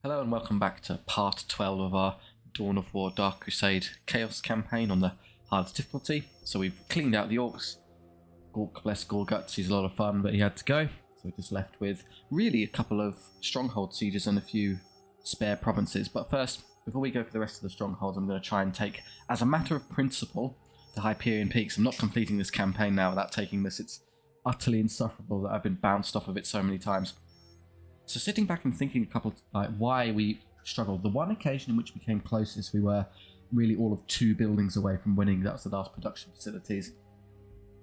Hello and welcome back to part 12 of our Dawn of War Dark Crusade Chaos campaign on the hardest difficulty. So we've cleaned out the orcs. Gork, bless Gorguts, he's a lot of fun, but he had to go. So we're just left with really a couple of stronghold sieges and a few spare provinces. But first, before we go for the rest of the strongholds, I'm going to try and take, as a matter of principle, the Hyperion Peaks. I'm not completing this campaign now without taking this. It's utterly insufferable that I've been bounced off of it so many times. So sitting back and thinking why we struggled, the one occasion in which we came closest, we were really all of 2 buildings away from winning. That was the last production facilities.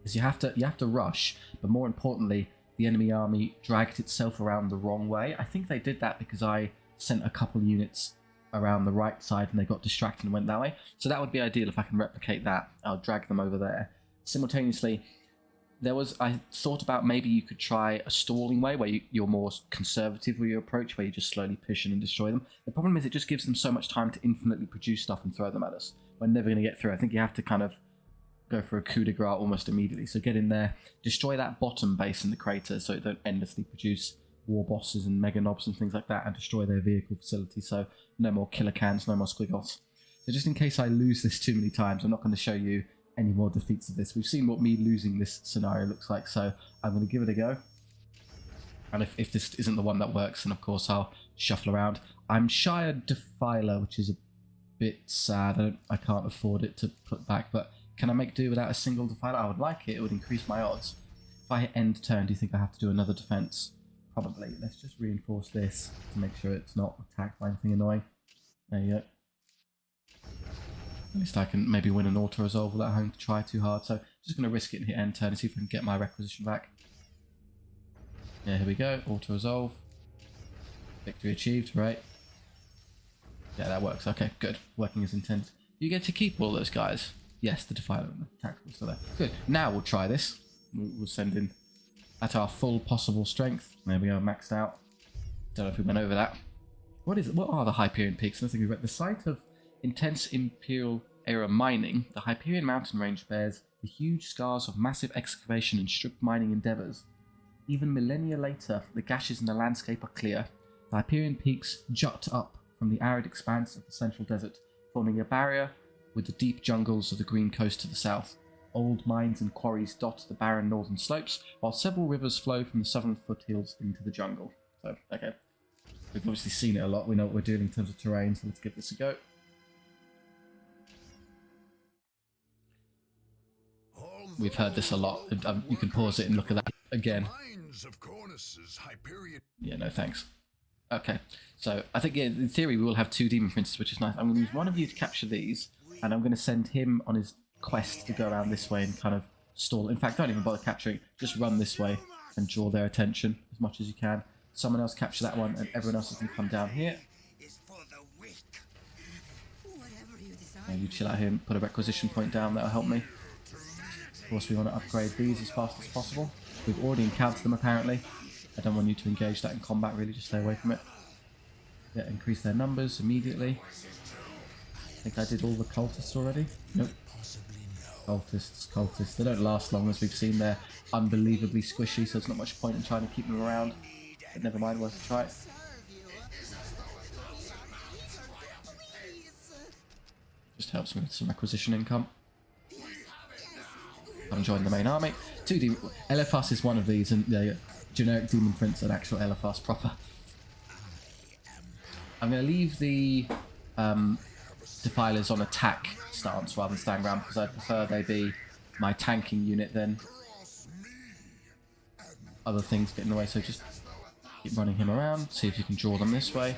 Is you have to rush, but more importantly, the enemy army dragged itself around the wrong way. I think they did that because I sent a couple units around the right side and they got distracted and went that way. So that would be ideal if I can replicate that. I'll drag them over there. Simultaneously, I thought about maybe you could try a stalling way where you're more conservative with your approach, where you just slowly push in and destroy them. The problem is it just gives them so much time to infinitely produce stuff and throw them at us. We're never going to get through. I think you have to kind of go for a coup de grace almost immediately. So get in there, destroy that bottom base in the crater so it don't endlessly produce war bosses and mega knobs and things like that, and destroy their vehicle facility. So no more killer cans, no more squiggles. So just in case I lose this too many times, I'm not going to show you any more defeats of this. We've seen what me losing this scenario looks like, so I'm going to give it a go. And if this isn't the one that works, then of course I'll shuffle around. I'm shy of Defiler, which is a bit sad. I can't afford it to put back, but can I make do without a single Defiler? I would like it. It would increase my odds. If I hit end turn, do you think I have to do another defense? Probably. Let's just reinforce this to make sure it's not attacked by anything annoying. There you go. At least I can maybe win an auto-resolve without having to try too hard. So just going to risk it and hit end turn and see if I can get my requisition back. Yeah, here we go. Auto-resolve. Victory achieved, right? Yeah, that works. Okay, good. Working as intended. Do you get to keep all those guys? Yes, the Defiler and the Tactical still there. Good. Now we'll try this. We'll send in at our full possible strength. There we go, maxed out. Don't know if we went over that. What is it? What are the Hyperion Peaks? Nothing we've read. The site of intense Imperial era mining, the Hyperion mountain range bears the huge scars of massive excavation and strict mining endeavours. Even millennia later, the gashes in the landscape are clear. The Hyperion Peaks jut up from the arid expanse of the central desert, forming a barrier with the deep jungles of the green coast to the south. Old mines and quarries dot the barren northern slopes, while several rivers flow from the southern foothills into the jungle. So, okay. We've obviously seen it a lot. We know what we're doing in terms of terrain, so let's give this a go. We've heard this a lot. You can pause it and look at that again. Yeah, no thanks. Okay, so I think, yeah, in theory we will have 2 demon princes, which is nice. I'm going to use one of you to capture these, and I'm going to send him on his quest to go around this way and kind of stall. In fact, don't even bother capturing, just run this way and draw their attention as much as you can. Someone else capture that one, and everyone else is going to come down here. Yeah, you chill out here and put a requisition point down, that'll help me. Of course, we want to upgrade these as fast as possible. We've already encountered them, apparently. I don't want you to engage that in combat, really, just stay away from it. Yeah, increase their numbers immediately. I think I did all the cultists already. Nope. Cultists. They don't last long, as we've seen. They're unbelievably squishy, so there's not much point in trying to keep them around. But never mind, worth a try. Just helps me with some acquisition income. I'm joining the main army. 2 demon. Eliphas is one of these, and the generic demon prince and actual Eliphas proper. I'm going to leave the Defilers on attack stance rather than stand ground, because I prefer they be my tanking unit than other things get in the way. So just keep running him around, see if you can draw them this way.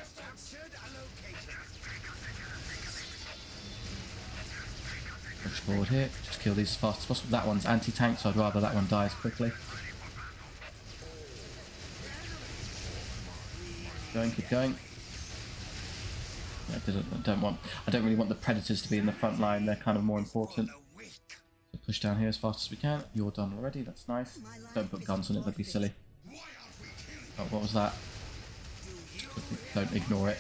Push forward here, just kill these as fast as possible. That one's anti-tank, so I'd rather that one dies quickly. Keep going. Yeah, I don't really want the predators to be in the front line. They're kind of more important. So push down here as fast as we can. You're done already, that's nice. Don't put guns on it, that'd be silly. Oh, what was that? Don't ignore it.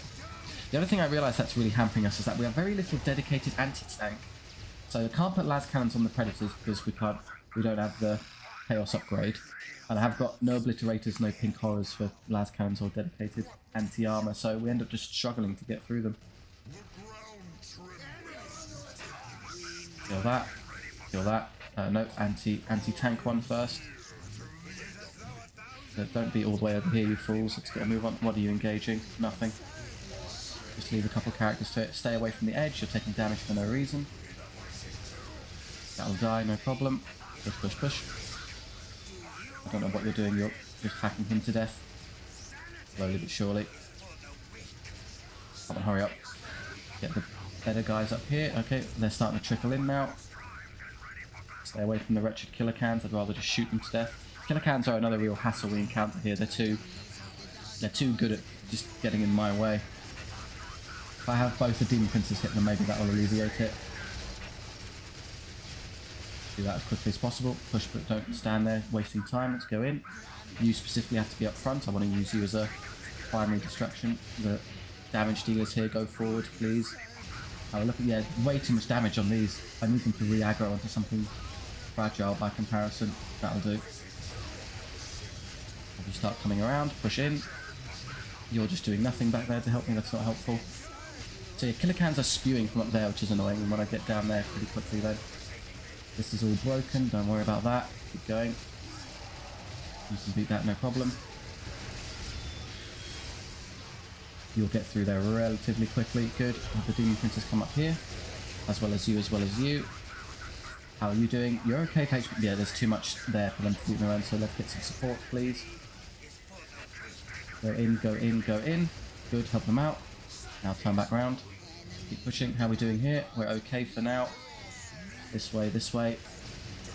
The other thing I realised that's really hampering us is that we have very little dedicated anti-tank. So I can't put las cannons on the predators because we don't have the Chaos upgrade. And I have got no obliterators, no pink horrors for las cannons or dedicated anti-armor, so we end up just struggling to get through them. Kill that. Kill that. No, anti-tank one first. Don't be all the way over here, you fools. Let's get a move on. What are you engaging? Nothing. Just leave a couple characters to it. Stay away from the edge. You're taking damage for no reason. That'll die, no problem. Push, push, push. I don't know what you're doing. You're just hacking him to death. Slowly but surely. Come on, hurry up. Get the better guys up here. Okay, they're starting to trickle in now. Stay away from the wretched killer cans. I'd rather just shoot them to death. Killer cans are another real hassle we encounter here. They're too good at just getting in my way. If I have both the demon princes hit them, maybe that will alleviate it. Do that as quickly as possible. Push, but don't stand there wasting time. Let's go in. You specifically have to be up front. I want to use you as a primary distraction. The damage dealers here, go forward, please. Oh, look at, yeah, way too much damage on these. I need them to re-aggro onto something fragile by comparison. That'll do. If you start coming around, push in. You're just doing nothing back there to help me. That's not helpful. So yeah, killer cans are spewing from up there, which is annoying. And when I get down there pretty quickly, then this is all broken. Don't worry about that. Keep going. You can beat that, no problem. You'll get through there relatively quickly. Good. The demon princes come up here, as well as you, as well as you. How are you doing? You're okay for HP. Yeah, there's too much there for them to do their own, so let's get some support, please. Go in, go in, go in. Good, help them out. Now turn back round. Keep pushing. How are we doing here? We're okay for now. This way, this way.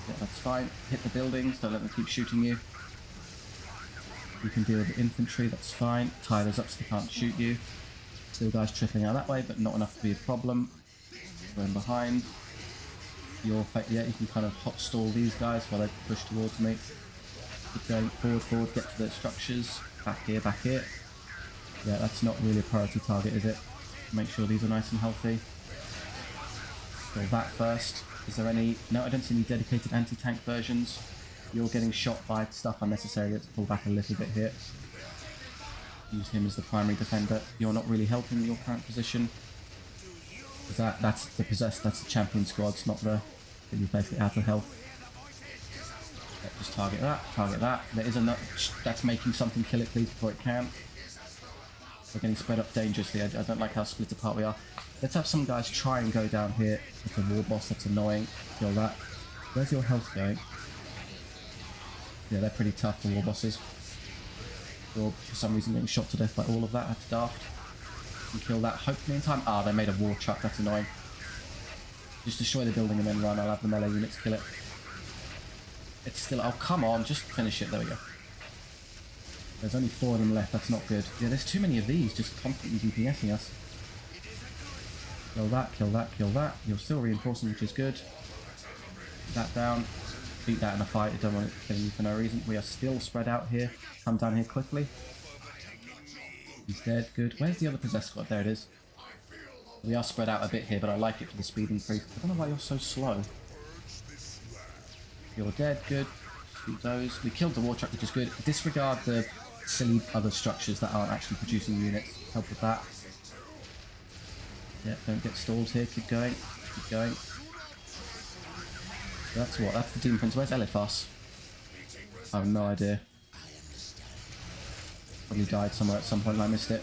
Yeah, that's fine. Hit the buildings, don't let them keep shooting you. You can deal with the infantry, that's fine. Tie those up so they can't shoot you. Still guys trickling out that way, but not enough to be a problem. Going behind. You're yeah, you can kind of hot stall these guys while they push towards me. Keep going forward, forward, get to the structures. Back here, back here. Yeah, that's not really a priority target, is it? Make sure these are nice and healthy. Kill that first. Is there any... No, I don't see any dedicated anti-tank versions. You're getting shot by stuff unnecessarily. Let's pull back a little bit here. Use him as the primary defender. You're not really helping your current position. That's the possessed, that's the champion squads, not the... You're basically out of health. Yeah, just target that, target that. There is a... That's making something kill it, please, before it can. We're getting spread up dangerously. I don't like how split apart we are. Let's have some guys try and go down here. It's a war boss, that's annoying. Kill that. Where's your health going? Yeah, they're pretty tough, the war bosses. You're, for some reason, getting shot to death by all of that. That's daft. You can kill that hopefully in time. Ah, they made a war truck, that's annoying. Just destroy the building and then run. I'll have the melee units kill it. It's still... Oh, come on, just finish it. There we go. There's only 4 of them left, that's not good. Yeah, there's too many of these just constantly DPSing us. Kill that, kill that, kill that. You're still reinforcing, which is good. Put that down. Beat that in a fight. I don't want it killing you for no reason. We are still spread out here. Come down here quickly. He's dead. Good. Where's the other possessed squad? There it is. We are spread out a bit here, but I like it for the speed increase. I don't know why you're so slow. You're dead. Good. Shoot those. We killed the war truck, which is good. Disregard the silly other structures that aren't actually producing units. Help with that. Yeah, don't get stalled here. Keep going. Keep going. That's what? That's the demon prince. Where's Eliphas? I have no idea. Probably died somewhere at some point and I missed it.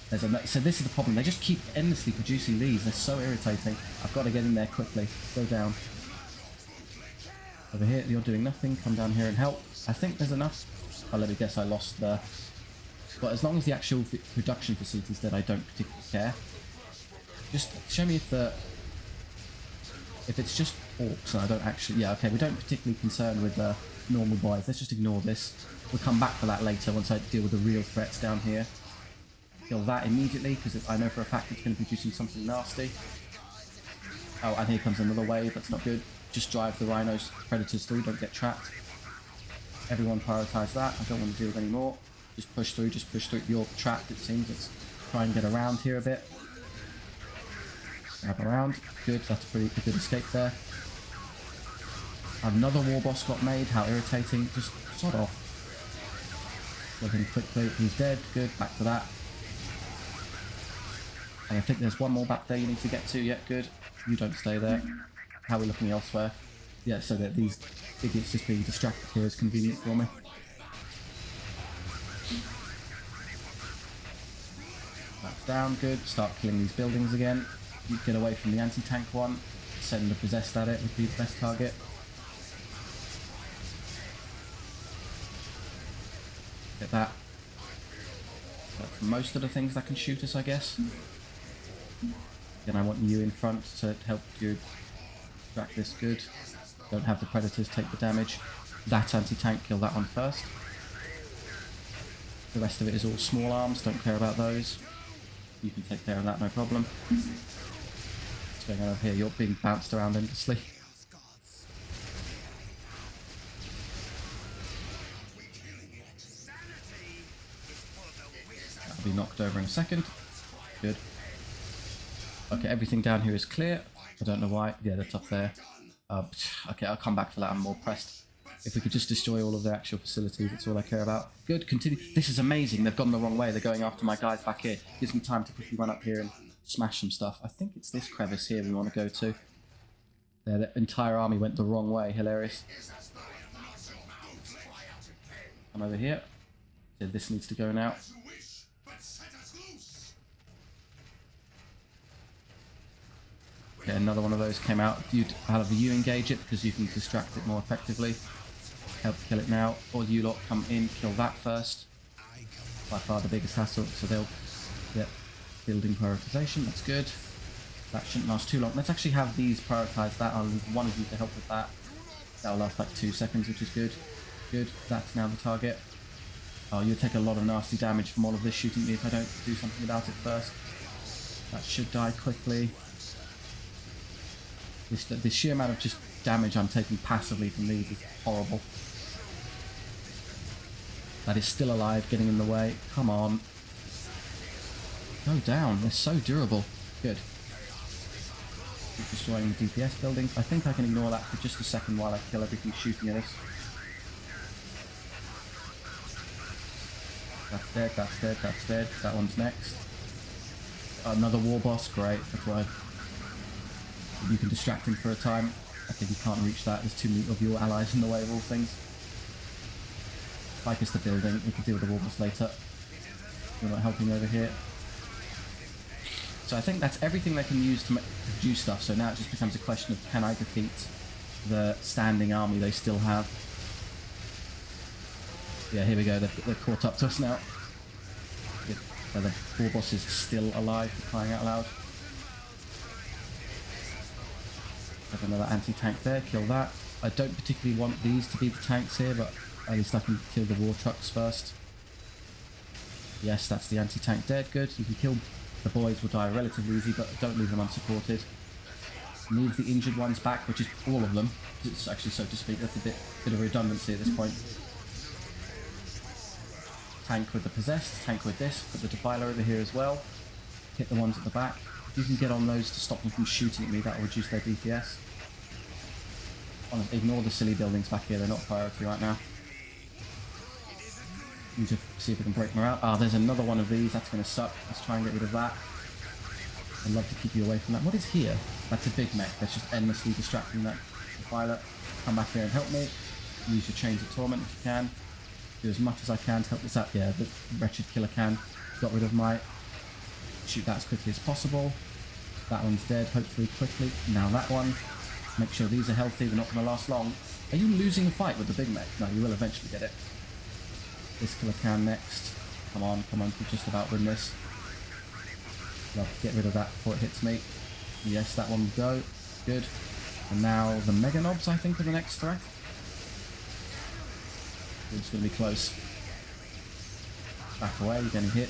There's a... So this is the problem. They just keep endlessly producing these. They're so irritating. I've got to get in there quickly. Go down. Over here, you're doing nothing. Come down here and help. I think there's enough. Oh, let me guess, I lost the... But as long as the actual production facility's dead, I don't particularly care. Just show me if the... If it's just orcs and I don't actually... Yeah, okay, we don't particularly concern with normal boys. Let's just ignore this. We'll come back for that later once I deal with the real threats down here. Kill that immediately, because I know for a fact it's going to be producing something nasty. Oh, and here comes another wave. That's not good. Just drive the rhinos, predators through. Don't get trapped. Everyone prioritise that. I don't want to deal with any more. Just push through, just push through. You're trapped, it seems. Let's try and get around here a bit. Grab around. Good, that's a pretty good escape there. Another war boss got made. How irritating. Just sod off. Kill him quickly. He's dead. Good. Back to that. And I think there's one more back there you need to get to. Yeah, good. You don't stay there. How are we looking elsewhere? Yeah, so that these idiots just being distracted here is convenient for me. That's down. Good. Start killing these buildings again. You get away from the anti-tank one. Send the possessed at it would be the best target. Get that. That's most of the things that can shoot us, I guess. Then I want you in front to help you distract this. Good. Don't have the predators take the damage. That anti-tank, kill that one first. The rest of it is all small arms, don't care about those. You can take care of that, no problem. What's going on over here? You're being bounced around endlessly. That'll be knocked over in a second. Good. Okay, everything down here is clear. I don't know why. Yeah, that's up there. Okay, I'll come back for that. I'm more pressed. If we could just destroy all of the actual facilities, that's all I care about. Good, continue. This is amazing. They've gone the wrong way. They're going after my guys back here. Gives me time to quickly run up here and smash some stuff. I think it's this crevice here we want to go to. Yeah, the entire army went the wrong way. Hilarious. I'm over here. So this needs to go now. Okay, another one of those came out. However, you engage it because you can distract it more effectively. Help kill it now. Or you lot come in, kill that first. By far the biggest hassle, so they'll get building prioritization. That's good. That shouldn't last too long. Let's actually have these prioritize that. I'll leave one of you to help with that. That'll last like 2 seconds, which is good. Good. That's now the target. Oh, you'll take a lot of nasty damage from all of this shooting me if I don't do something about it first. That should die quickly. The sheer amount of just damage I'm taking passively from these is horrible. That is still alive, getting in the way. Come on. Go down. They're so durable. Good. Keep destroying the DPS buildings. I think I can ignore that for just a second while I kill everything shooting at us. That's dead, that's dead, that's dead. That one's next. Another war boss. Great. That's why you can distract him for a time. I think you can't reach that. There's too many of your allies in the way of all things. Like it's the building. We can deal with the war boss later. You're not helping over here. So I think that's everything they can use to produce stuff. So now it just becomes a question of, can I defeat the standing army they still have? Yeah, here we go. They've caught up to us now. The war boss is still alive, for crying out loud. There's another anti-tank there, kill that. I don't particularly want these to be the tanks here, but at least I can kill the war trucks first. Yes, that's the anti-tank dead, good. You can kill the boys, will die relatively easy, but don't leave them unsupported. Move the injured ones back, which is all of them. It's actually, so to speak, that's a bit of redundancy at this point. Tank with the possessed, tank with this, put the defiler over here as well. Hit the ones at the back. If you can get on those to stop them from shooting at me, that will reduce their DPS. Honestly, ignore the silly buildings back here, they're not a priority right now. Need to see if we can break morale. Ah, there's another one of these, that's going to suck. Let's try and get rid of that. I'd love to keep you away from that. What is here? That's a big mech, that's just endlessly distracting that defiler. Come back here and help me. Use your chains of torment if you can. Do as much as I can to help this out. Yeah, the wretched killer can. Got rid of my... Shoot that as quickly as possible. That one's dead, hopefully quickly. Now that one. Make sure these are healthy, they're not going to last long. Are you losing a fight with the big mech? No, you will eventually get it. This killer can next. Come on, come on, we'll just about win this. Love to get rid of that before it hits me. Yes, that one will go. Good. And now the mega knobs, I think, are the next threat. It's going to be close. Back away, you're getting hit.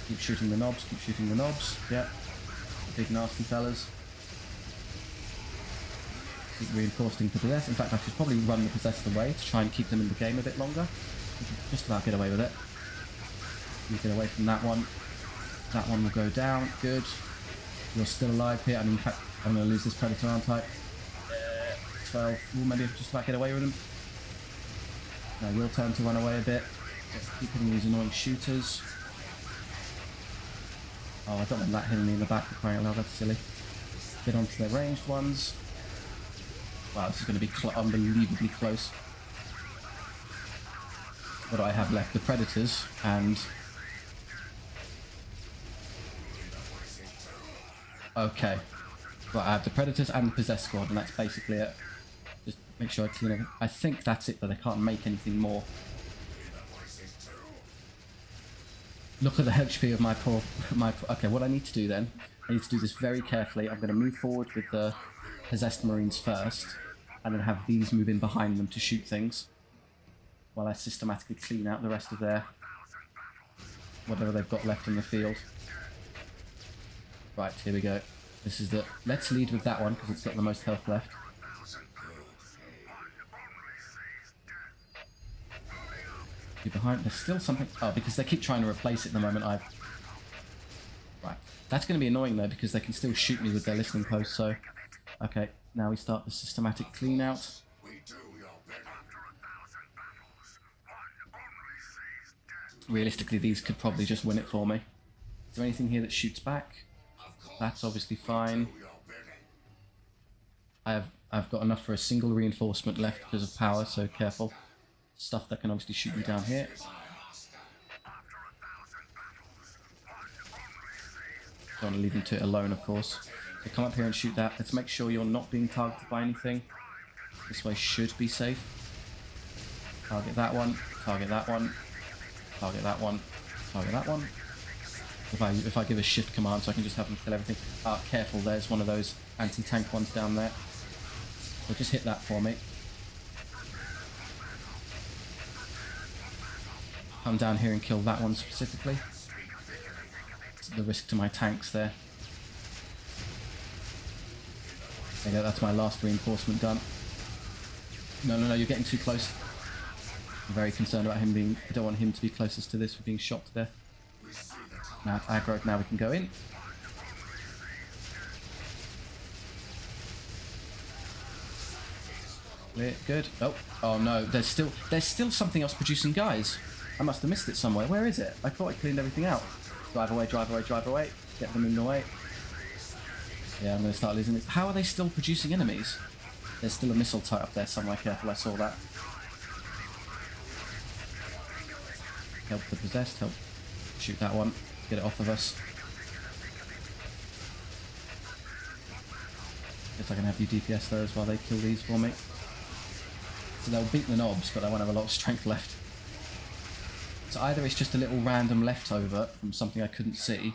Keep shooting the knobs, keep shooting the knobs. Yep. Big nasty fellas. Keep reinforcing the possessed. In fact, I should probably run the possessed away to try and keep them in the game a bit longer. Just about get away with it. You get away from that one. That one will go down. Good. You're still alive here. I mean, in fact, I'm going to lose this predator, aren't I? 12th. We'll maybe just about get away with them. No, we'll turn to run away a bit. Keep hitting these annoying shooters. Oh, I don't want that hitting me in the back for crying out loud, that's silly. Get onto their ranged ones. Wow, this is going to be unbelievably close. What do I have left? The Predators and... Okay. Right, I have the Predators and the Possessed Squad, and that's basically it. Just make sure I clean it. I think that's it, but I can't make anything more. Look at the HP of my poor... Okay, what I need to do then, I need to do this very carefully. I'm going to move forward with the Possessed Marines first, and then have these move in behind them to shoot things, while I systematically clean out the rest of their... whatever they've got left in the field. Right, here we go. This is the... Let's lead with that one, because it's got the most health left. Behind, there's still something... Oh, because they keep trying to replace it at the moment. Right. That's going to be annoying, though, because they can still shoot me with their listening posts, so... Okay, now we start the systematic clean out. Realistically, these could probably just win it for me. Is there anything here that shoots back? That's obviously fine. I've got enough for a single reinforcement left because of power, so careful. Stuff that can obviously shoot me down here. Don't want to leave them to it alone, of course. So come up here and shoot that. Let's make sure you're not being targeted by anything. This way should be safe. Target that one. Target that one. Target that one. Target that one. If I give a shift command, so I can just have them kill everything. Ah, careful, there's one of those anti-tank ones down there. So just hit that for me. Come down here and kill that one specifically. It's the risk to my tanks there. There you go, that's my last reinforcement done. No, no, no, you're getting too close. I'm very concerned about him being... I don't want him to be closest to this for being shot to death. Now it's aggroed, now we can go in. Clear, good. Oh, oh no, there's still something else producing guys. I must have missed it somewhere. Where is it? I thought I cleaned everything out. Drive away, drive away, drive away. Get them in the way. Yeah, I'm going to start losing this. How are they still producing enemies? There's still a missile tight up there somewhere. Careful, I saw that. Help the possessed. Help shoot that one. Get it off of us. Guess I can have you DPS those while they kill these for me. So they'll beat the knobs, but I won't have a lot of strength left. So either it's just a little random leftover from something I couldn't see,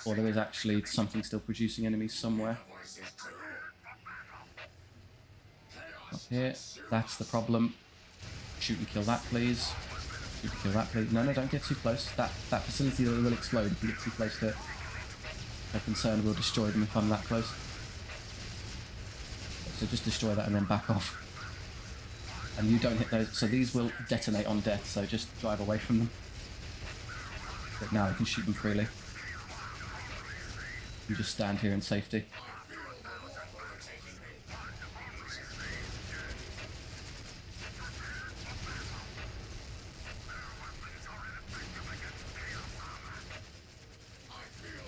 or there is actually something still producing enemies somewhere. Up here, that's the problem. Shoot and kill that, please. Shoot and kill that, please. No, no, don't get too close. That facility will explode if you get too close to it. I'm concerned we'll destroy them if I'm that close. So just destroy that and then back off. And you don't hit those, so these will detonate on death, so just drive away from them. But now you can shoot them freely. You just stand here in safety.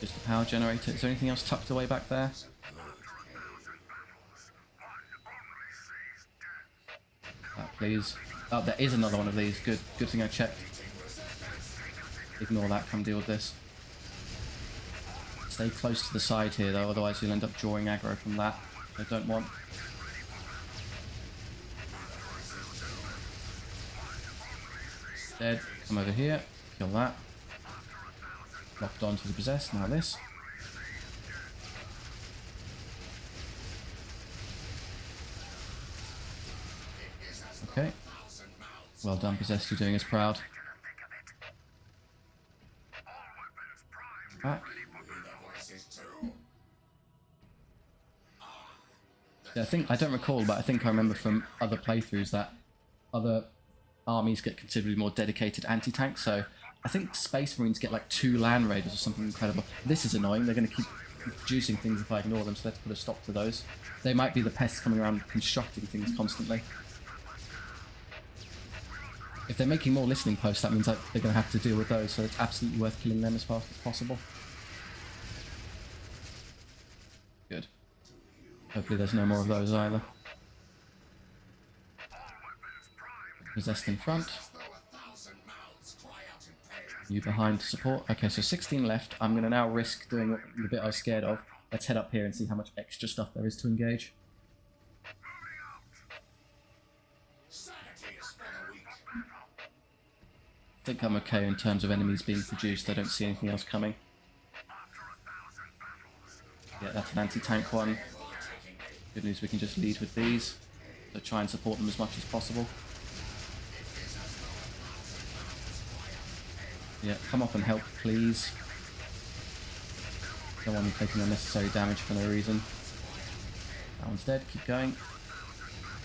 Just a power generator. Is there anything else tucked away back there? Please. Oh, there is another one of these. Good thing I checked. Ignore that, come deal with this. Stay close to the side here though, otherwise you'll end up drawing aggro from that, which I don't want. Dead. Come over here. Kill that. Locked onto the possessed. Now this. Okay. Well done, Possessed, you're doing us proud. Back. Yeah, I don't recall, but I think I remember from other playthroughs that other armies get considerably more dedicated anti-tank, so I think Space Marines get like 2 Land Raiders or something incredible. This is annoying, they're going to keep producing things if I ignore them, so let's put a stop to those. They might be the pests coming around constructing things constantly. If they're making more listening posts, that means that they're going to have to deal with those, so it's absolutely worth killing them as fast as possible. Good. Hopefully there's no more of those either. Possessed in front. You behind to support. Okay, so 16 left. I'm going to now risk doing the bit I was scared of. Let's head up here and see how much extra stuff there is to engage. I think I'm okay in terms of enemies being produced. I don't see anything else coming. Yeah, that's an anti-tank one. Good news, we can just lead with these. So try and support them as much as possible. Yeah, come up and help, please. Don't want them taking unnecessary damage for no reason. That one's dead, keep going.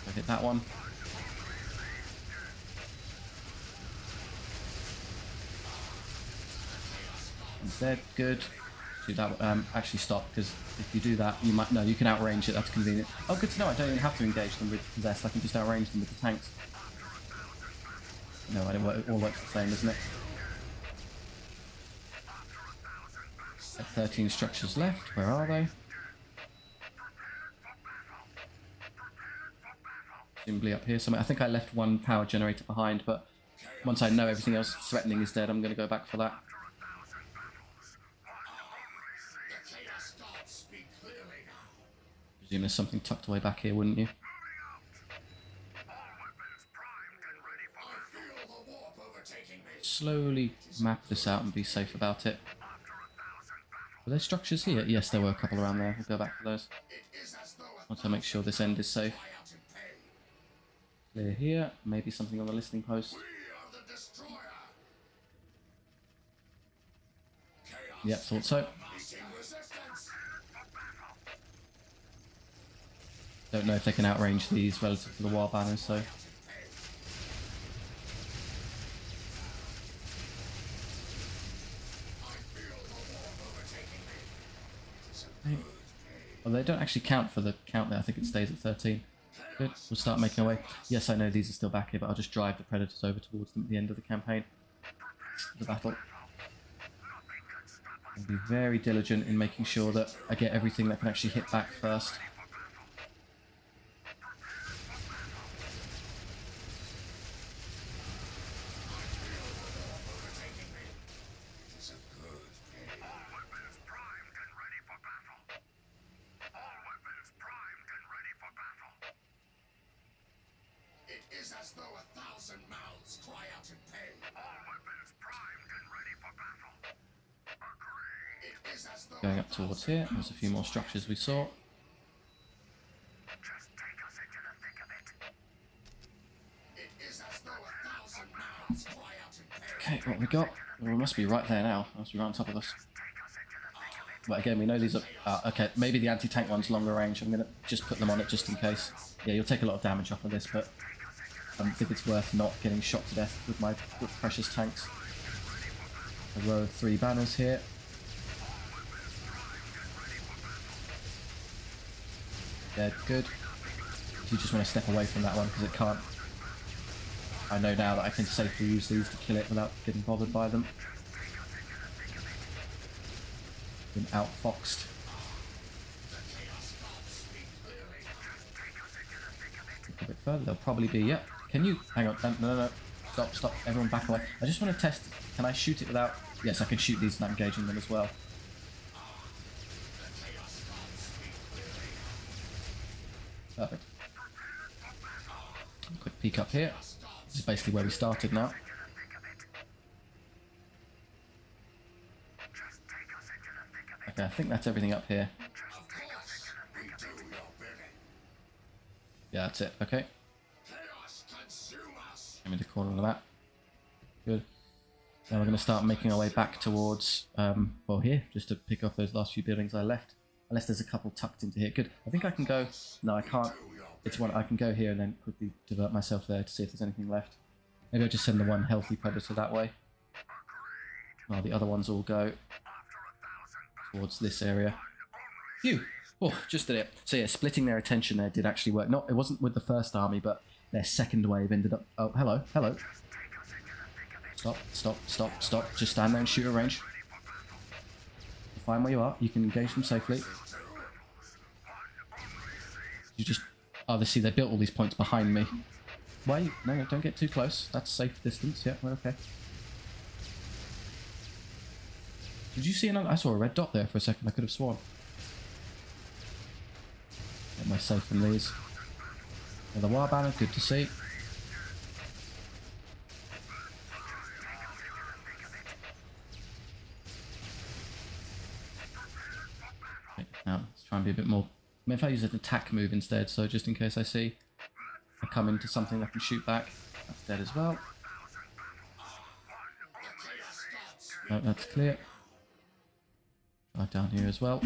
Go hit that one. One's dead, good. Do that. Actually stop, because if you do that, you might. No, you can outrange it. That's convenient. Oh, good to know. I don't even have to engage them with possessed. I can just outrange them with the tanks. No, it all works the same, isn't it? 13 structures left. Where are they? Presumably up here somewhere. I think I left one power generator behind, but once I know everything else threatening is dead, I'm going to go back for that. Presume there's something tucked away back here, wouldn't you? Slowly map this out and be safe about it. Were there structures here? Yes, there were a couple around there. We'll go back for those. Want to make sure this end is safe. Clear here. Maybe something on the listening post. Yep, thought so. Don't know if they can outrange these relative to the war banners, so... Well, they don't actually count for the count there. I think it stays at 13. Good. We'll start making our way. Yes, I know these are still back here, but I'll just drive the predators over towards them at the end of the campaign. The battle. I'll be very diligent in making sure that I get everything that can actually hit back first. Going up towards here, there's a few more structures we saw. Okay, what we got? Well, we must be right there now. Must be right on top of us. But again, we know these are... okay, maybe the anti-tank one's longer range. I'm going to just put them on it just in case. Yeah, you'll take a lot of damage off of this, but I think it's worth not getting shot to death with my precious tanks. A row of 3 banners here. Dead, good. You just want to step away from that one because it can't. I know now that I can safely use these to kill it without getting bothered by them. Been outfoxed. A bit further, they'll probably be. Yep. Can you hang on? No. Stop. Everyone back away. I just want to test. Can I shoot it without? Yes, I can shoot these without engaging them as well. Perfect. Quick peek up here. This is basically where we started now. Okay, I think that's everything up here. Yeah, that's it. Okay. Give me the corner of the map. Good. Now we're going to start making our way back towards, well, here, just to pick off those last few buildings I left. Unless there's a couple tucked into here. Good. I think I can go... No, I can't. It's one... I can go here and then quickly divert myself there to see if there's anything left. Maybe I'll just send the one healthy predator that way. While the other ones all go towards this area. Phew. Oh, just did it. So yeah, splitting their attention there did actually work. Not, it wasn't with the first army, but their second wave ended up... Oh, hello, hello. Stop, stop, stop, stop. Just stand there and shoot at range. Find where you are. You can engage them safely. You just... Obviously, they built all these points behind me. Why? No, no, don't get too close. That's safe distance. Yeah, we're okay. Did you see another... I saw a red dot there for a second. I could have sworn. Am I safe from these? Another war banner. Good to see. Okay, now, let's try and be a bit more... I mean, if I use an attack move instead, so just in case I see I come into something that can shoot back. That's dead as well. No, that's clear. Right down here as well.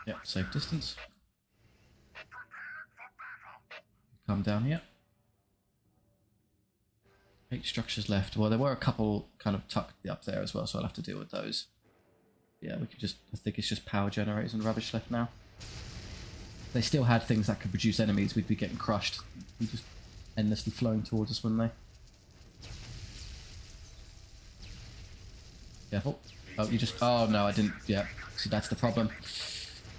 Yeah, safe distance. Come down here. 8 structures left. Well, there were a couple kind of tucked up there as well, so I'll have to deal with those. Yeah, we can just... I think it's just power generators and rubbish left now. If they still had things that could produce enemies, we'd be getting crushed. We'd just endlessly flowing towards us, wouldn't they? Careful. Oh, you just... Oh, no, I didn't... Yeah, so that's the problem.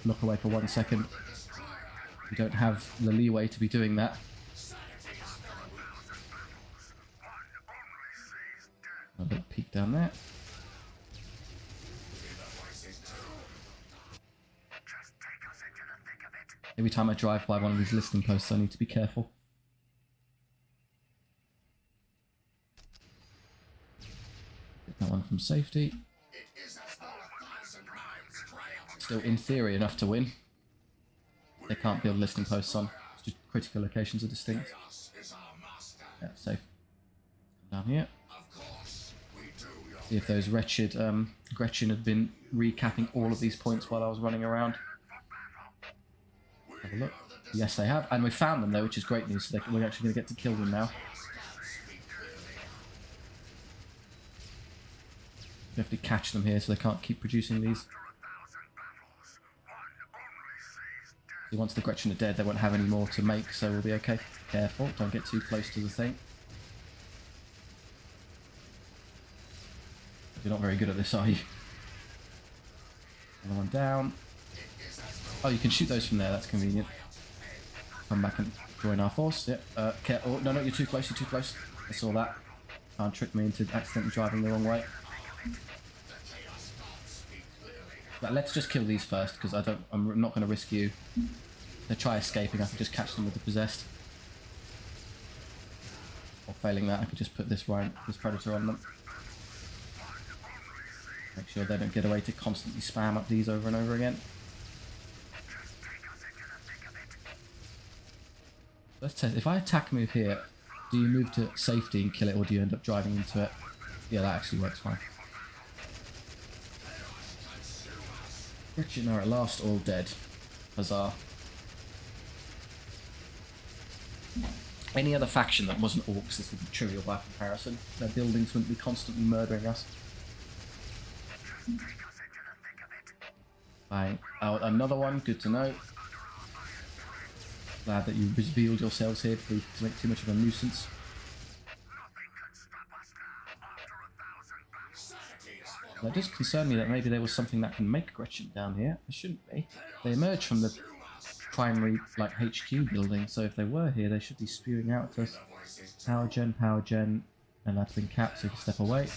Look away for 1 second. You don't have the leeway to be doing that. A little peek down there. Every time I drive by one of these listening posts, I need to be careful. Get that one from safety. Still, in theory, enough to win. They can't build listening posts on. It's just critical locations are distinct. Yeah, safe. Down here. See if those wretched Gretchen had been recapping all of these points while I was running around. Have a look. Yes, they have. And we found them, though, which is great news. So we're actually going to get to kill them now. We have to catch them here so they can't keep producing these. See, once the Gretchen are dead, they won't have any more to make, so we'll be okay. Careful, don't get too close to the thing. You're not very good at this, are you? Another one down. Oh, you can shoot those from there, that's convenient. Come back and join our force. Yep. Oh, no, you're too close, you're too close. I saw that. Can't trick me into accidentally driving the wrong way. But let's just kill these first, because I'm not going to risk you. If they try escaping, I can just catch them with the possessed. Or failing that, I could just put this predator on them. Make sure they don't get away to constantly spam up these over and over again. Let's test. If I attack move here, do you move to safety and kill it, or do you end up driving into it? Yeah, that actually works fine. Gretchen are at last all dead. Huzzah. Any other faction that wasn't orcs, this would be trivial by comparison. Their buildings wouldn't be constantly murdering us. Right. Oh, another one, good to know. Glad that you revealed yourselves here to make too much of a nuisance. That does concern me that maybe there was something that can make Gretchen down here. There shouldn't be. They emerged from the primary, like, HQ building, so if they were here, they should be spewing out to us. Power gen, and that's been capped, so you can step away.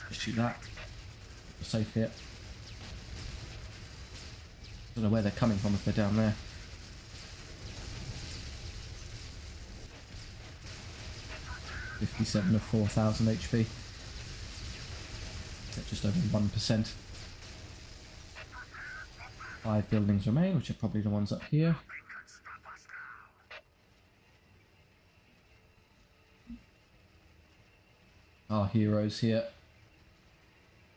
Just shoot that. We're safe here. Don't know where they're coming from if they're down there. .57 of 4,000 HP. Just over 1%. 5 buildings remain, which are probably the ones up here. Our heroes here.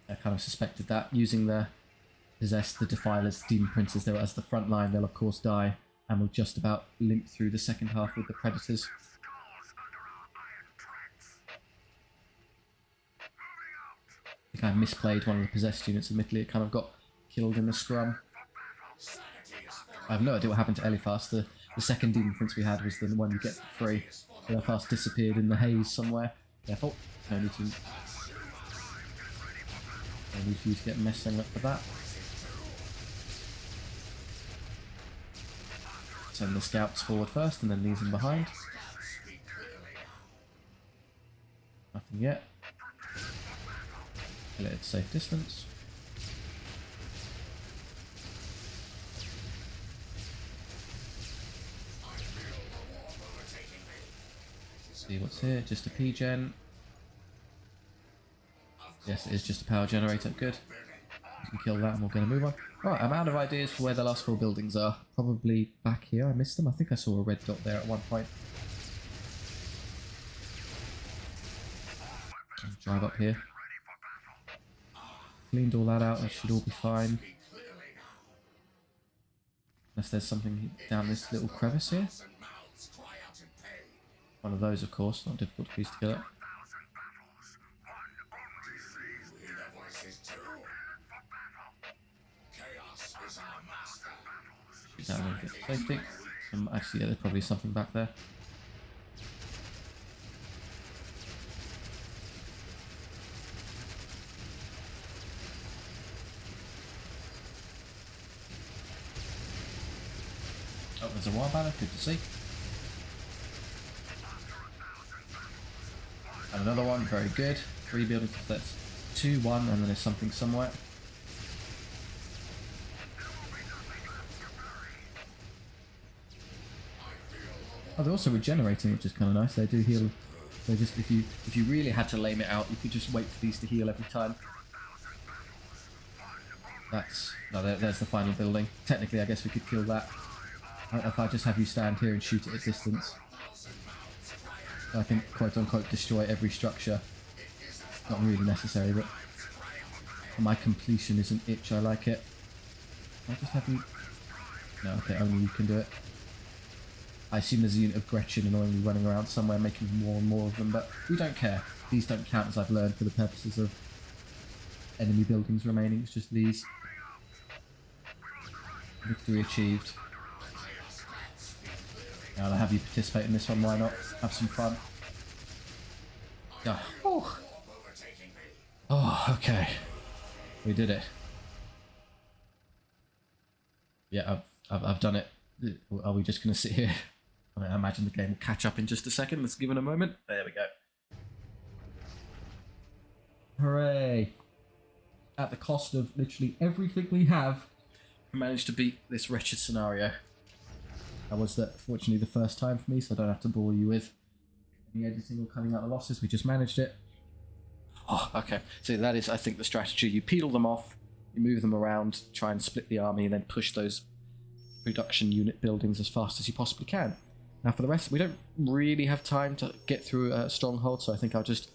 I kind of suspected that. Using the possessed, the defilers, the demon princes there as the front line, they'll of course die, and we'll just about limp through the second half with the predators. I misplayed one of the possessed units, admittedly. It kind of got killed in the scrum. I have no idea what happened to Eliphas. The second demon prince we had was the one you get for free. Eliphas disappeared in the haze somewhere. Therefore, no need for you to get messing up with that. Send the scouts forward first and then leave them behind. Nothing yet. Kill it at safe distance. See what's here, just a P-gen. Yes, it is just a power generator, good. We can kill that and we're going to move on. Alright, I'm out of ideas for where the last 4 buildings are. Probably back here, I missed them. I think I saw a red dot there at one point. I'll drive up here. Cleaned all that out, that should all be fine. Unless there's something down this little crevice here. One of those, of course, not a difficult piece to kill it. Shoot that and get to safety. Actually, yeah, there's probably something back there. Oh, there's a war banner, good to see. And another one, very good. 3 buildings, that's 2, 1, and then there's something somewhere. Oh, they're also regenerating, which is kind of nice. They do heal. So just if you really had to lame it out, you could just wait for these to heal every time. That's there's the final building. Technically, I guess we could kill that. If I just have you stand here and shoot it at distance, I can quote-unquote destroy every structure. Not really necessary, but my completion is an itch, I like it. Can I just have you... No, okay, only you can do it. I assume there's a unit of Gretchen annoyingly running around somewhere making more and more of them, but we don't care. These don't count, as I've learned, for the purposes of enemy buildings remaining. It's just these. Victory achieved. I'll have you participate in this one, why not? Have some fun. Oh, okay. We did it. Yeah, I've done it. Are we just going to sit here? I imagine the game will catch up in just a second. Let's give it a moment. There we go. Hooray. At the cost of literally everything we have, we managed to beat this wretched scenario. That was, fortunately, the first time for me, so I don't have to bore you with any editing or cutting out the losses. We just managed it. Oh, okay. So that is, I think, the strategy. You peel them off, you move them around, try and split the army, and then push those production unit buildings as fast as you possibly can. Now, for the rest, we don't really have time to get through a stronghold, so I think I'll just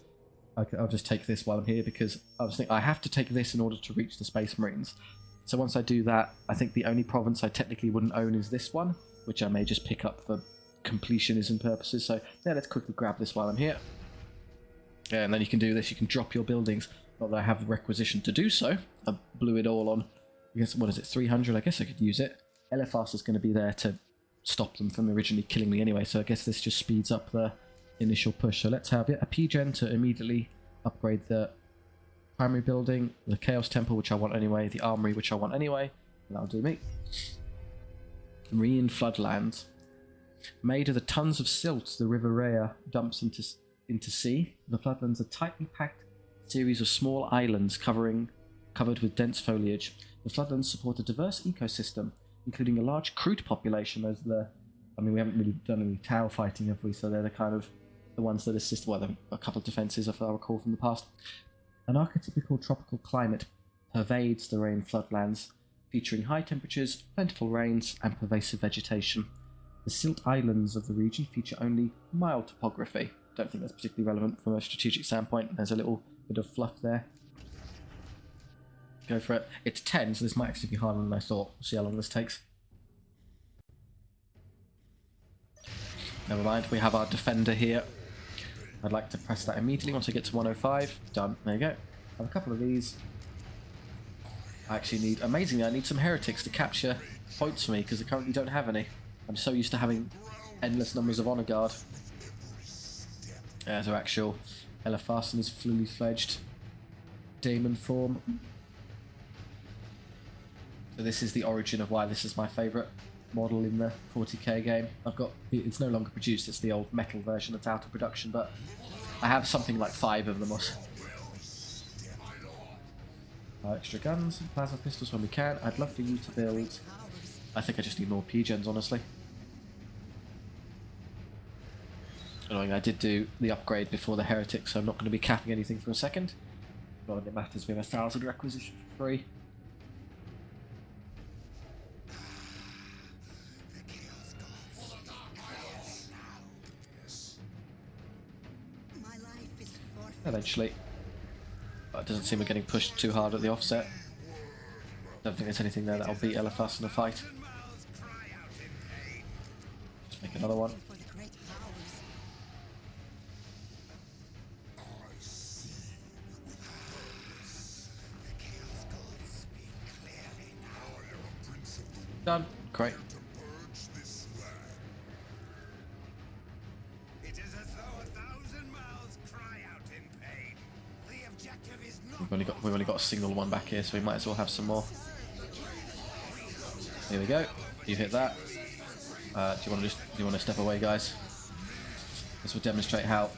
take this while I'm here, because I was thinking I have to take this in order to reach the Space Marines. So once I do that, I think the only province I technically wouldn't own is this one, which I may just pick up for completionism purposes. So yeah, let's quickly grab this while I'm here. Yeah, and then you can do this. You can drop your buildings. Not that I have the requisition to do so. I blew it all on, I guess, what is it, 300? I guess I could use it. Eliphas is going to be there to stop them from originally killing me anyway, so I guess this just speeds up the initial push. So let's have a P-gen to immediately upgrade the primary building, the Chaos Temple, which I want anyway, the Armory, which I want anyway, and that'll do me. Marine Floodlands. Made of the tons of silt the River Rhea dumps into sea, the floodlands are tightly packed series of small islands covered with dense foliage. The floodlands support a diverse ecosystem, including a large Kroot population. I mean, we haven't really done any Tau fighting, have we? So they're the ones that assist, well, a couple of defences, if I recall from the past. An archetypical tropical climate pervades the rain floodlands, featuring high temperatures, plentiful rains, and pervasive vegetation. The silt islands of the region feature only mild topography. Don't think that's particularly relevant from a strategic standpoint. There's a little bit of fluff there. Go for it. It's 10, so this might actually be harder than I thought. We'll see how long this takes. Never mind, we have our defender here. I'd like to press that immediately once I get to 105. Done. There you go. I have a couple of these. I actually need, amazingly, I need some heretics to capture points for me because I currently don't have any. I'm so used to having endless numbers of honor guard. There's our actual Eliphas in his fully fledged demon form. So this is the origin of why this is my favourite model in the 40k game. I've got, it's no longer produced, it's the old metal version that's out of production, but I have something like 5 of them or so. Extra guns and plasma pistols when we can. I'd love for you to build, I think I just need more P-gens honestly. Annoying, I did do the upgrade before the heretics, so I'm not going to be capping anything for a second. Not that it matters, we have 1,000 requisition for free. Eventually. But it doesn't seem we're getting pushed too hard at the offset. Don't think there's anything there that'll beat Eliphas in a fight. Just make another one. Done. Great. We've only got a single one back here, so we might as well have some more. Here we go. You hit that. Do you want to step away, guys? This will demonstrate how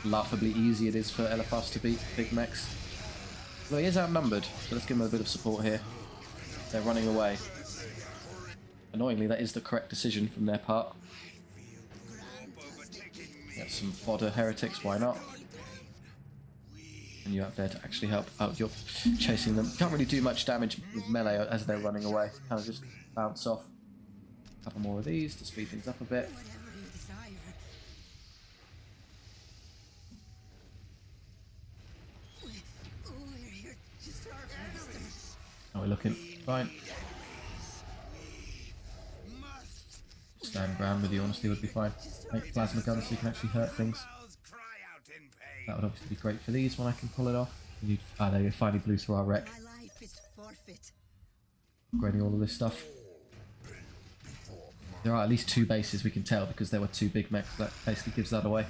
laughably easy it is for Eliphas to beat big mechs. Well, he is outnumbered, so let's give him a bit of support here. They're running away. Annoyingly, that is the correct decision from their part. Get some fodder heretics, why not? And you out there to actually help out. You're chasing them. Can't really do much damage with melee as they're running away. Kind of just bounce off. A couple more of these to speed things up a bit. Oh, we're looking fine. Stand ground with you, honestly, would be fine. Make plasma guns so you can actually hurt things. That would obviously be great for these when I can pull it off. There you finally blew through our wreck. Upgrading all of this stuff. There are at least 2 bases we can tell because there were 2 big mechs. That basically gives that away.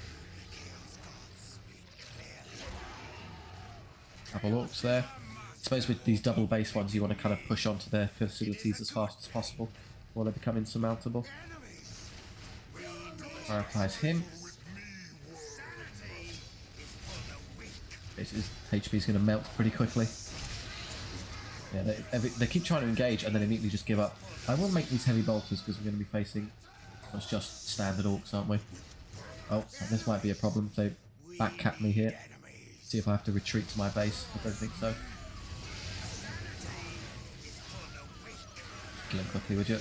Couple orcs there. I suppose with these double base ones you want to kind of push onto their facilities as fast as possible before they become insurmountable. Prioritize him. His HP is going to melt pretty quickly. Yeah, they keep trying to engage and then immediately just give up. I will make these heavy bolters because we're going to be facing what's just standard orcs, aren't we? Oh, this might be a problem. They backcap me here. See if I have to retreat to my base. I don't think so. Kill him quickly, would you?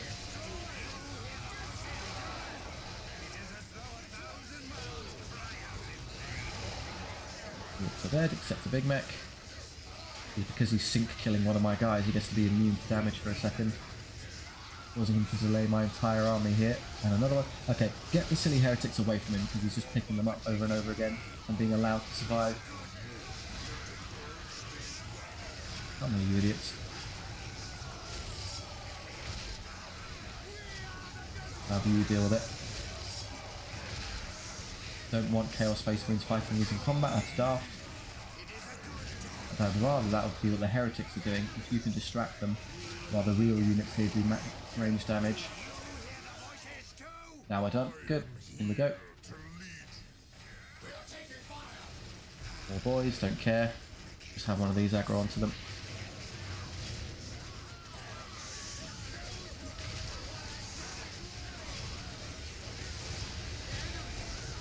Orcs are dead, except the big mech. Because he's sync killing one of my guys, he gets to be immune to damage for a second. Causing him to delay my entire army here. And another one. Okay, get the silly heretics away from him because he's just picking them up over and over again and being allowed to survive. Come on, you idiots. How do you deal with it? Don't want Chaos Space Marines fighting using combat, that's daft. But I'd rather that would be what the heretics are doing, if you can distract them, while the real units here do range damage. Now we're done. Good. In we go. 4 boys, don't care. Just have one of these aggro onto them.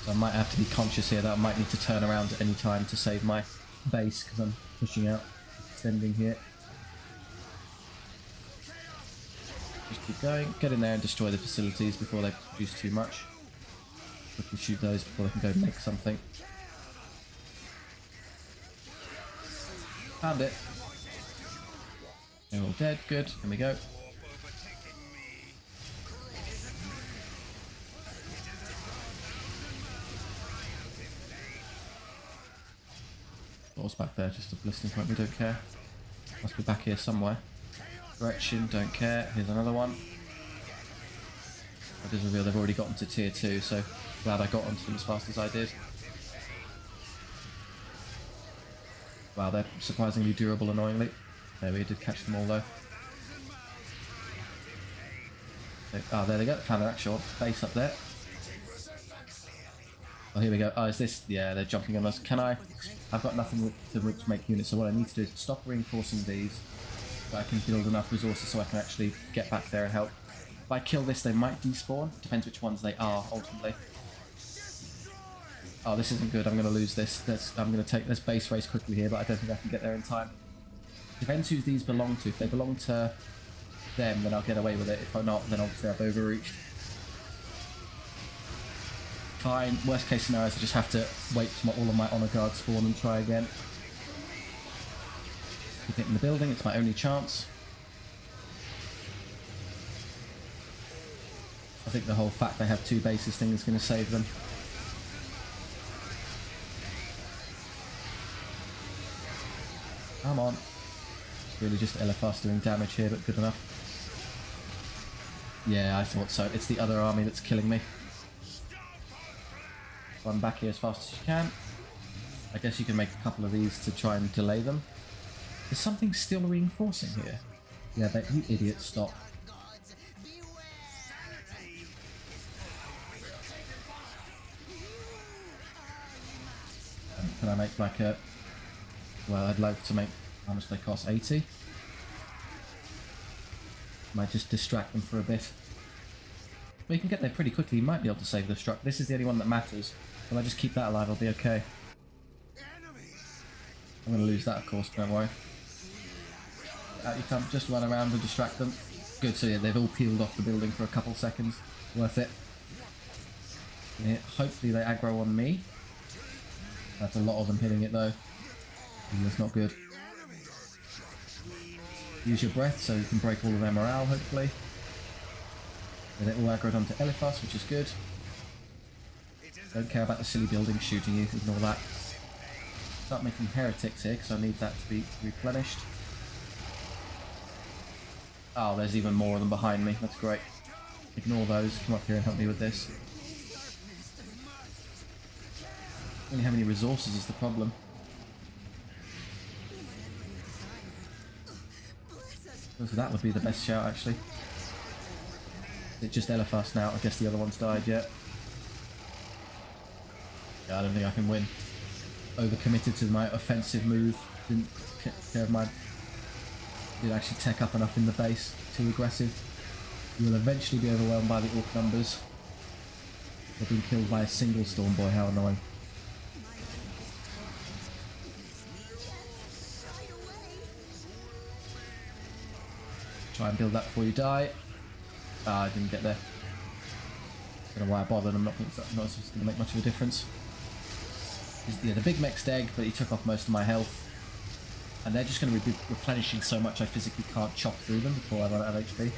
So I might have to be conscious here that I might need to turn around at any time to save my base because I'm pushing out, extending here. Just keep going, get in there and destroy the facilities before they produce too much. Quickly shoot those before they can go make something. Found it. They're all dead, good, here we go. What's back there? Just a blistering point, we don't care. Must be back here somewhere. Direction, don't care. Here's another one. It does reveal they've already gotten to tier 2, so glad I got onto them as fast as I did. Wow, they're surprisingly durable, annoyingly. There, we did catch them all though. Oh, there they go. Found an actual base up there. Oh, here we go. Oh, is this... Yeah, they're jumping on us. Can I... I've got nothing to make units, so what I need to do is stop reinforcing these so I can build enough resources so I can actually get back there and help. If I kill this, they might despawn. Depends which ones they are, ultimately. Oh, this isn't good. I'm going to lose this. I'm going to take this base race quickly here, but I don't think I can get there in time. Depends who these belong to. If they belong to them, then I'll get away with it. If not, then obviously I've overreached. Fine. Worst case scenario is I just have to wait till all of my honor guards spawn and try again. Keep it in the building. It's my only chance. I think the whole fact they have 2 bases thing is going to save them. Come on. It's really just LFRs doing damage here, but good enough. Yeah, I thought so. It's the other army that's killing me. Run back here as fast as you can. I guess you can make a couple of these to try and delay them. Is something still reinforcing here? Yeah, but you idiots, stop. Can I make like a... Well, I'd like to make... How much they cost? 80? Might just distract them for a bit. But you can get there pretty quickly. You might be able to save the struck. This is the only one that matters. If I just keep that alive, I'll be okay. I'm going to lose that, of course, but don't worry. Out you come. Just run around and distract them. Good, so yeah, they've all peeled off the building for a couple seconds. Worth it. Yeah, hopefully they aggro on me. That's a lot of them hitting it, though. That's not good. Use your breath so you can break all of their morale, hopefully. And it all aggroed onto Eliphas, which is good. Don't care about the silly buildings shooting you, ignore that. Start making heretics here, because I need that to be replenished. Oh, there's even more of them behind me, that's great. Ignore those, come up here and help me with this. I don't really have any resources is the problem. So that would be the best shout, actually. It's just Eliphas now. I guess the other one's died yet. Yeah, I don't think I can win. Overcommitted to my offensive move. Didn't care of my... Didn't actually tech up enough in the base. Too aggressive. You will eventually be overwhelmed by the orc numbers. They've been killed by a single storm boy. How annoying. Try and build that before you die. Ah, I didn't get there. Don't know why I bothered. I'm not going to make much of a difference. Yeah, the big mech's dead, but he took off most of my health. And they're just going to be replenishing so much I physically can't chop through them before I run out of HP.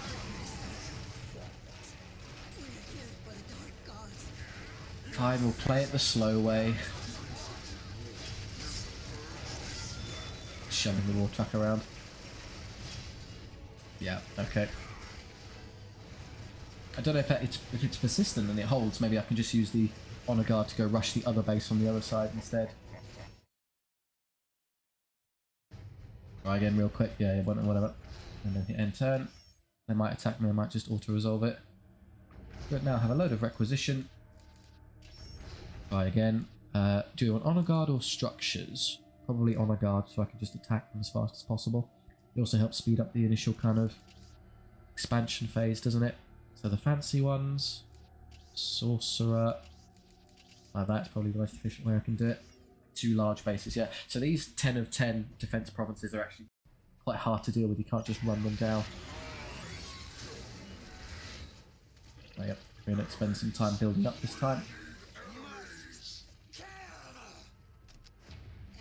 Fine, we'll play it the slow way. Shoving the war truck around. Yeah, okay. I don't know if it's persistent and it holds. Maybe I can just use the honor guard to go rush the other base on the other side instead. Try again real quick. Yeah, whatever. And then hit end turn. They might attack me. I might just auto-resolve it. But now have a load of requisition. Try again. Do you want honor guard or structures? Probably honor guard, so I can just attack them as fast as possible. It also helps speed up the initial kind of expansion phase, doesn't it? So the fancy ones, sorcerer, that's probably the most efficient way I can do it. 2 large bases, yeah. So these 10 of 10 defense provinces are actually quite hard to deal with. You can't just run them down. Oh, yep, we're going to spend some time building up this time.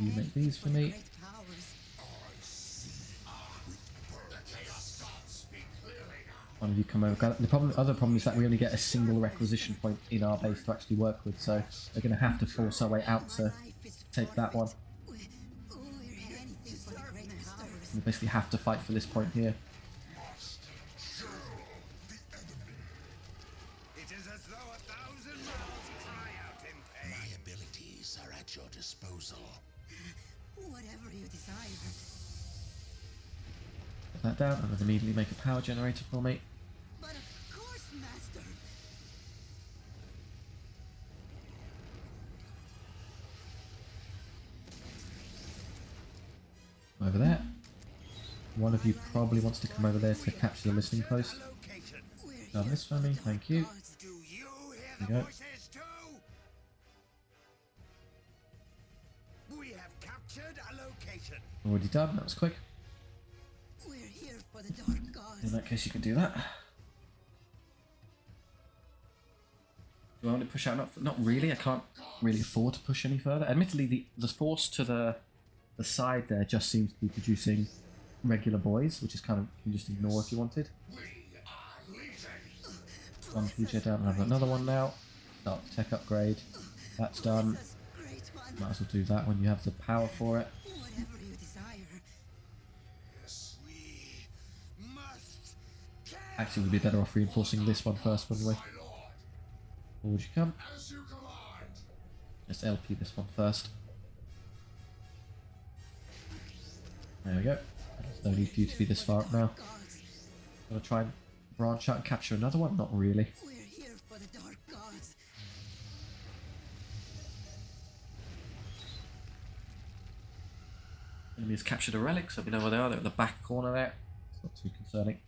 You make these for me. One of you come over. The other problem is that we only get a single requisition point in our base to actually work with, so we're going to have to force our way out to take that one. We basically have to fight for this point here. It is as though 1,000 mouths cry out in pain. My abilities are at your disposal. Whatever you decide. Put that down and then immediately make a power generator for me. But of course, Master. Over there. One of you probably wants to come over there to capture the listening post. Done this for me, thank you. Do you hear There the you go. voices too? We have captured a location. Already done, that was quick. We're here for the dark gods. In that case you can do that. Do I want to push out? Not really, I can't really afford to push any further. Admittedly, the force to the side there just seems to be producing regular boys, which is kind of, you can just ignore if you wanted. One future down, and I've got another one now. Start the tech upgrade. That's done. Great one. Might as well do that when you have the power for it. Whatever you desire. We must kill. Actually, we'd be better off reinforcing this one first, wouldn't we? Or would you come? Let's LP this one first. There we go. There's no need for you to be this far up now. Gonna try and branch out and capture another one? Not really. We're here for the dark gods. Enemy has captured a relic, so we know where they are. They're at the back corner there. It's not too concerning.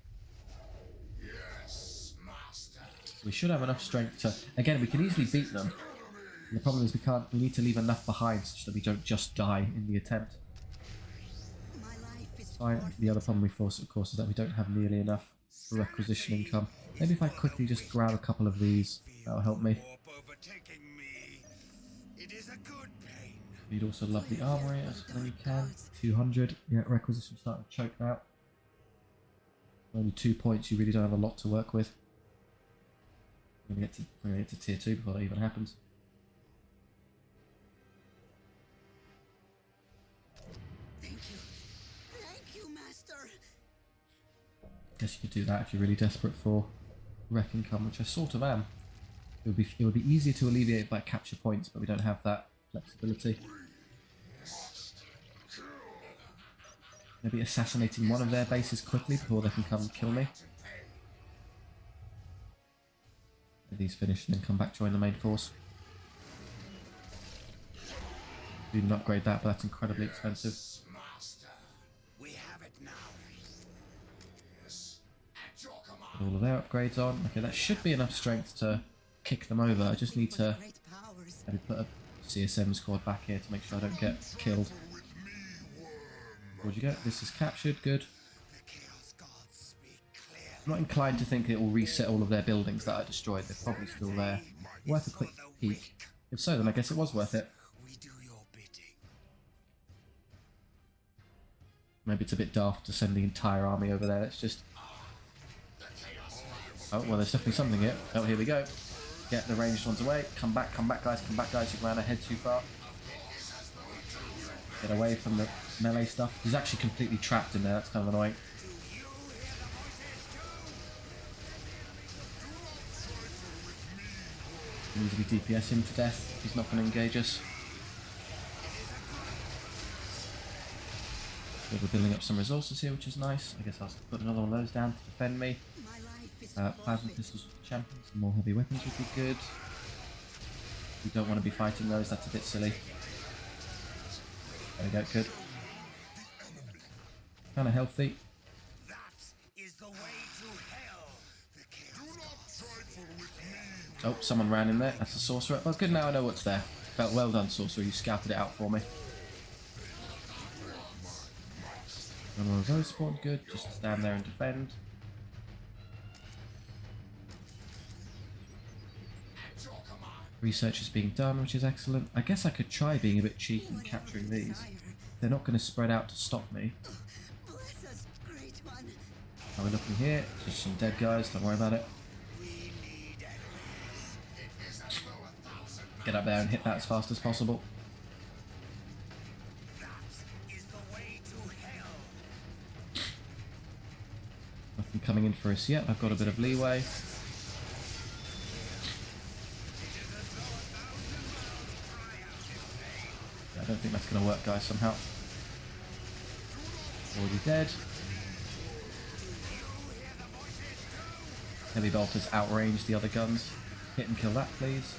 Yes, master. So we should have enough strength to... Again, we can easily beat them. And the problem is we need to leave enough behind such that we don't just die in the attempt. My life is Fine. The other problem we face, of course, is that we don't have nearly enough requisition income. Maybe if I quickly just grab a couple of these, that'll help me. Warp overtaking me. It is a good pain. You'd also love the armory as when you can. 200. Yeah, requisition starting to choke now. Only 2 points, you really don't have a lot to work with. We're gonna get to tier 2 before that even happens. Thank you. Thank you, Master. Guess you could do that if you're really desperate for wreck income, which I sort of am. It would be easier to alleviate by capture points, but we don't have that flexibility. Maybe assassinating one of their bases quickly before they can come and kill me. Get these finished and then come back join the main force. We didn't upgrade that, but that's incredibly expensive. Master. We have it now. Yes. At your command. Put all of their upgrades on. Okay, that should be enough strength to kick them over. I just need to Great powers. maybe put a CSM squad back here to make sure I don't get killed. What'd you get? This is captured, good. The Chaos Gods speak clearly. I'm not inclined to think it will reset all of their buildings that I destroyed. They're probably still there. Worth a quick peek. If so, then I guess it was worth it. We do your bidding. Maybe it's a bit daft to send the entire army over there. Let's just... Oh, well, there's definitely something here. Oh, here we go. Get the ranged ones away. Come back guys, come back guys. You ran ahead too far. Get away from the melee stuff. He's actually completely trapped in there. That's kind of annoying. Need to be DPS him to death. He's not going to engage us. So we're building up some resources here, which is nice. I guess I'll put another one of those down to defend me. My life is Plasma pistols for the champions. Some more heavy weapons would be good. We don't want to be fighting those. That's a bit silly. There we go. Good. Kind of healthy. That is the way to hell. The Chaos Gods. Oh, someone ran in there. That's a sorcerer. Well, good, now I know what's there. Well done, sorcerer. You scouted it out for me. One more of those spawned. Good. Just stand there and defend. Research is being done, which is excellent. I guess I could try being a bit cheeky and capturing these. They're not going to spread out to stop me. bless us, great one. How are we looking here? Just some dead guys. Don't worry about it. Get up there and hit that as fast as possible. coming in for us yet. I've got a bit of leeway. Yeah, I don't think that's going to work, guys, somehow. Already dead. Heavy bolters outrange the other guns. Hit and kill that, please.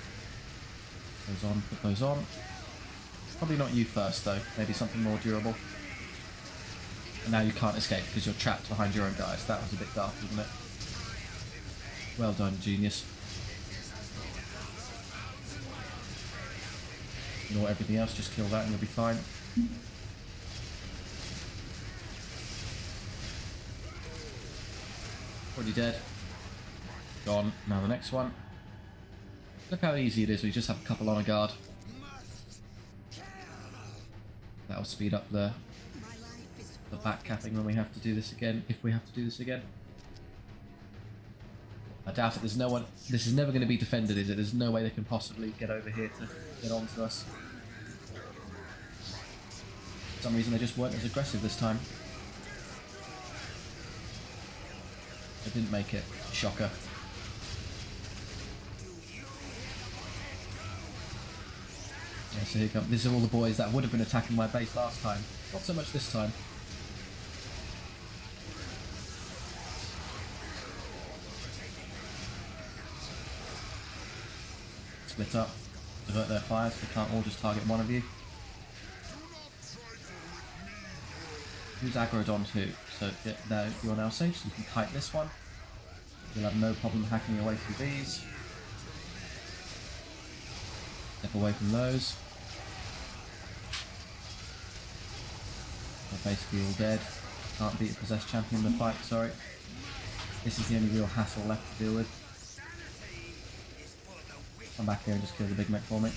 Those on, put those on. Probably not you first, though. Maybe something more durable. And now you can't escape because you're trapped behind your own guys. That was a bit dark, wasn't it? Well done, genius. Ignore everything else, just kill that and you'll be fine. Already dead. Gone. Now the next one. Look how easy it is. We just have a couple on a guard. That'll speed up the back capping when we have to do this again. If we have to do this again. I doubt it. There's no one. This is never going to be defended, is it? There's no way they can possibly get over here to get onto us. For some reason, they just weren't as aggressive this time. They didn't make it. Shocker. Yeah, so here come. These are all the boys that would have been attacking my base last time. Not so much this time. Split up. Divert their fires. They can't all just target one of you. Who's aggroed on to? So yeah, now you're now safe, so you can kite this one. You'll have no problem hacking your way through these. Step away from those. They're basically all dead. Can't beat a possessed champion in the fight, sorry. This is the only real hassle left to deal with. Come back here and just kill the big mech for me.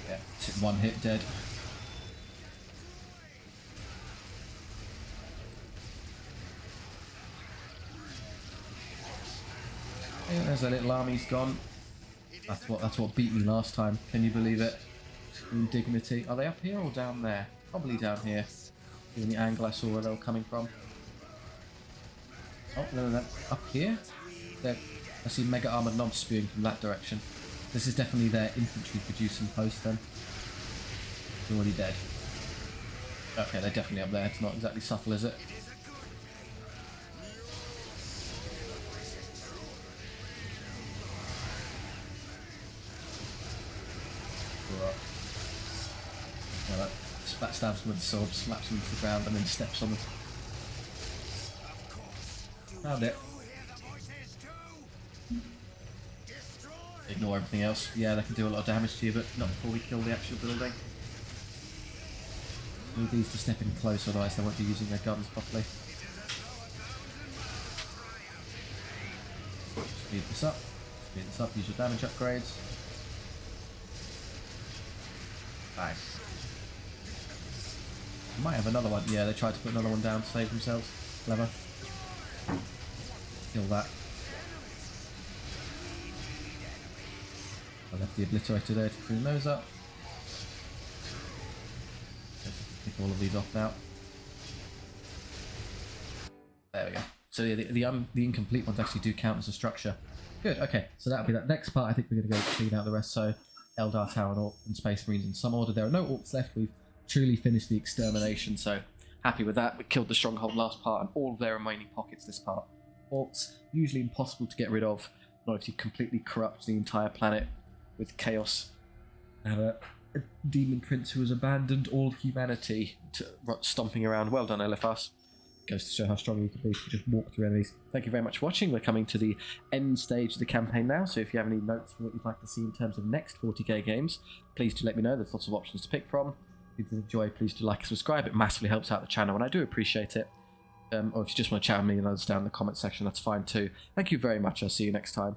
Yeah, one hit, dead. Yeah, there's a little army's gone. That's what beat me last time. Can you believe it? Indignity. Are they up here or down there? Probably down here. Given the angle I saw where they were coming from. Oh, no, they're up here. I see mega armored knobs spewing from that direction. This is definitely their infantry producing post then. They're already dead. Okay, they're definitely up there. It's not exactly subtle, is it? Yeah, that stabs them with the sword, slaps them to the ground, and then steps on them. Found it. Ignore everything else. Yeah, they can do a lot of damage to you, but not before we kill the actual building. Need these to step in close, otherwise they won't be using their guns properly. Speed this up. Speed this up, use your damage upgrades. Bang. Might have another one. Yeah, they tried to put another one down to save themselves. Clever. Kill that. I left the obliterator there to clean those up. Pick all of these off now. There we go. So yeah, the incomplete ones actually do count as a structure. Good, okay. So that'll be that next part. I think we're going to go clean out the rest. So Eldar Tower and Space Marines in some order. There are no orcs left. We've truly finished the extermination, so happy with that. We killed the stronghold last part and all of their remaining pockets this part. Orcs, usually impossible to get rid of, not if you completely corrupt the entire planet with chaos. And a demon prince who has abandoned all humanity to stomping around. Well done, LFS. Goes to show how strong you can be to just walk through enemies. Thank you very much for watching. We're coming to the end stage of the campaign now, so if you have any notes for what you'd like to see in terms of next 40k games, please do let me know. There's lots of options to pick from. If you enjoy, please do like and subscribe. It massively helps out the channel, and I do appreciate it. Or if you just want to chat with me and others down in the comment section, that's fine too. Thank you very much. I'll see you next time.